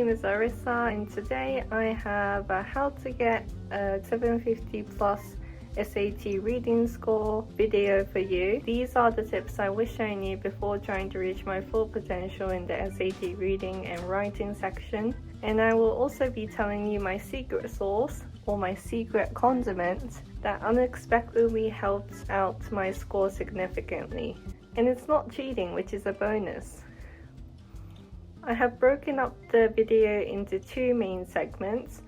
name is Arissa, and today I have a how to get a 750 plus SAT reading score video for you. These are the tips I wish I knew before trying to reach my full potential in the SAT reading and writing section. And I will also be telling you my secret sauce or my secret condiment that unexpectedly helped out my score significantly. And it's not cheating, which is a bonus. I have broken up the video into two main segments.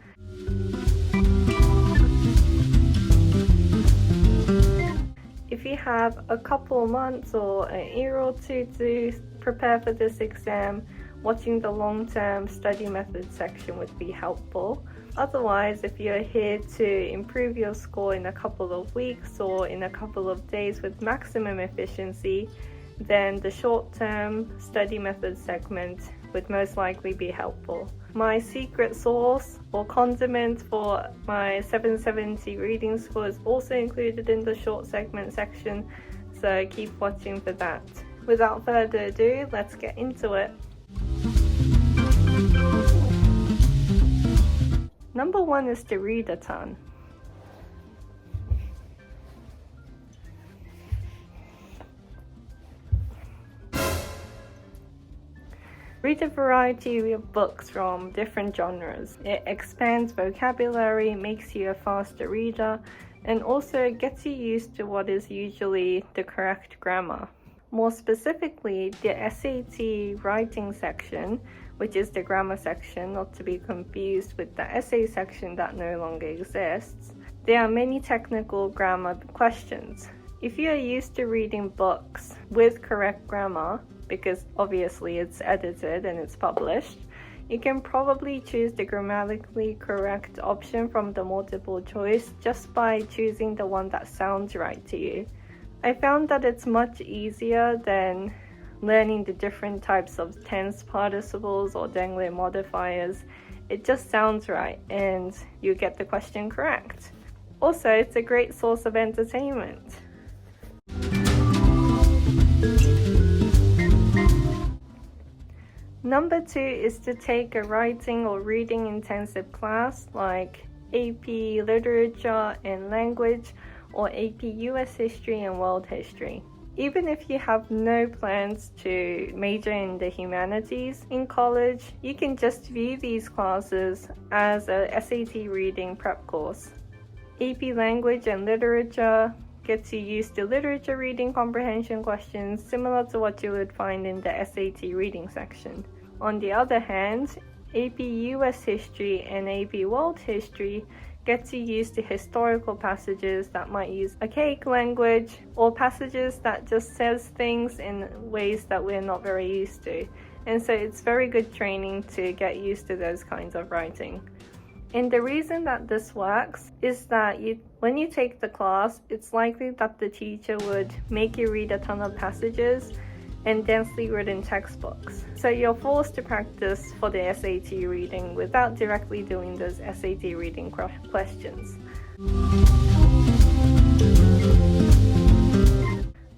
If you have a couple months or a year or two to prepare for this exam, watching the long-term study method section would be helpful. Otherwise, if you're here to improve your score in a couple of weeks or in a couple of days with maximum efficiency, then the short-term study method segment would most likely be helpful. My secret sauce or condiment for my 770 reading score is also included in the short segment section, so keep watching for that. Without further ado, let's get into it. Number one is to read a ton. Read a variety of books from different genres. It expands vocabulary, makes you a faster reader, and also gets you used to what is usually the correct grammar. More specifically, the SAT writing section, which is the grammar section, not to be confused with the essay section that no longer exists. There are many technical grammar questions. If you are used to reading books with correct grammar, because obviously it's edited and it's published, you can probably choose the grammatically correct option from the multiple choice just by choosing the one that sounds right to you. I found that it's much easier than learning the different types of tense participles or dangling modifiers. It just sounds right and you get the question correct. Also, it's a great source of entertainment. Number two is to take a writing or reading intensive class like AP Literature and Language or AP US History and World History. Even if you have no plans to major in the humanities in college, you can just view these classes as a SAT reading prep course. AP Language and Literature gets you used to literature reading comprehension questions similar to what you would find in the SAT reading section. On the other hand, AP US History and AP World History gets you used to historical passages that might use archaic language or passages that just says things in ways that we're not very used to. And so it's very good training to get used to those kinds of writing. And the reason that this works is that when you take the class, it's likely that the teacher would make you read a ton of passages and densely written textbooks. So you're forced to practice for the SAT reading without directly doing those SAT reading questions.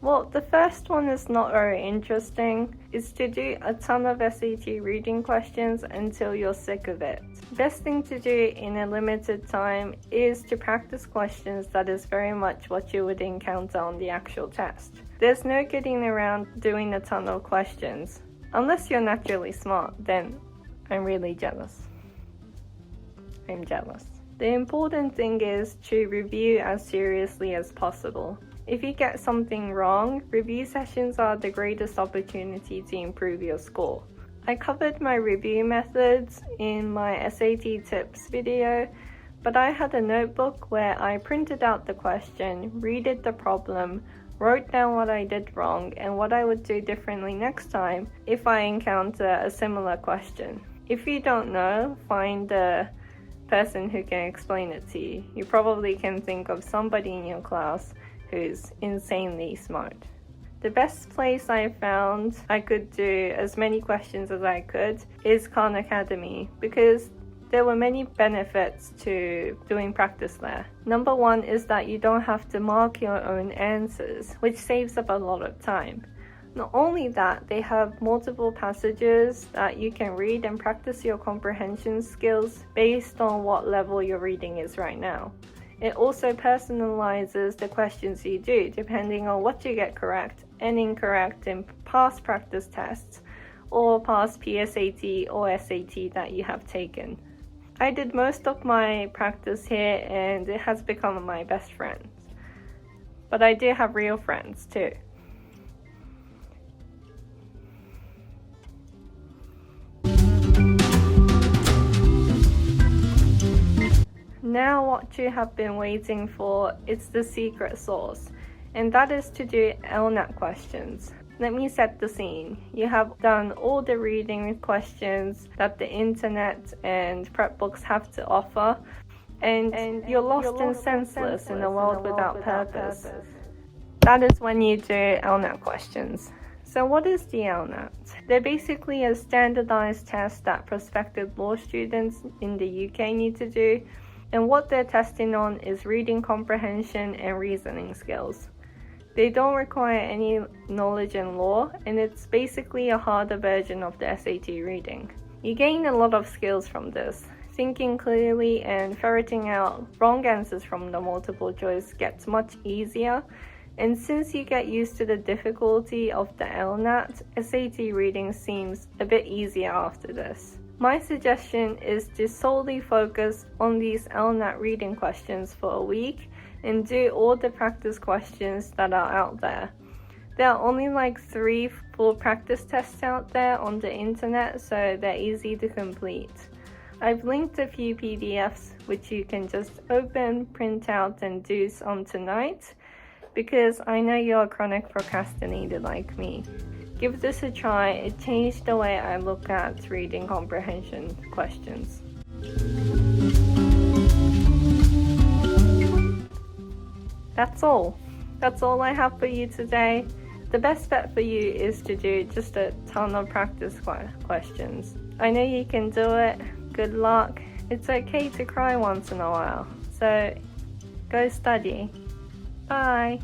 Well, the first one is not very interesting. It's to do a ton of SAT reading questions until you're sick of it. Best thing to do in a limited time is to practice questions that is very much what you would encounter on the actual test. There's no getting around doing a ton of questions. Unless you're naturally smart, then I'm really jealous. I'm jealous. The important thing is to review as seriously as possible. If you get something wrong, review sessions are the greatest opportunity to improve your score. I covered my review methods in my SAT tips video, but I had a notebook where I printed out the question, read the problem, wrote down what I did wrong and what I would do differently next time if I encounter a similar question. If you don't know, find a person who can explain it to you. You probably can think of somebody in your class who's insanely smart. The best place I found I could do as many questions as I could is Khan Academy, because there were many benefits to doing practice there. Number one is that you don't have to mark your own answers, which saves up a lot of time. Not only that, they have multiple passages that you can read and practice your comprehension skills based on what level your reading is right now. It also personalizes the questions you do depending on what you get correct and incorrect in past practice tests or past PSAT or SAT that you have taken. I did most of my practice here and it has become my best friend. But I do have real friends too. Now what you have been waiting for is the secret sauce, and that is to do LNAT questions. Let me set the scene. You have done all the reading questions that the internet and prep books have to offer, and you're lost and senseless in a world without purpose. That is when you do LNAT questions. So what is the LNAT? They're basically a standardized test that prospective law students in the UK need to do, and what they're testing on is reading comprehension and reasoning skills. They don't require any knowledge in law, and it's basically a harder version of the SAT reading. You gain a lot of skills from this. Thinking clearly and ferreting out wrong answers from the multiple choice gets much easier, and since you get used to the difficulty of the LNAT, SAT reading seems a bit easier after this. My suggestion is to solely focus on these LNAT reading questions for a week and do all the practice questions that are out there. There are only like 3 full practice tests out there on the internet, so they're easy to complete. I've linked a few PDFs which you can just open, print out and do some tonight, because I know you're a chronic procrastinator like me. Give this a try. It changed the way I look at reading comprehension questions. That's all. That's all I have for you today. The best bet for you is to do just a ton of practice questions. I know you can do it. Good luck. It's okay to cry once in a while. So go study. Bye.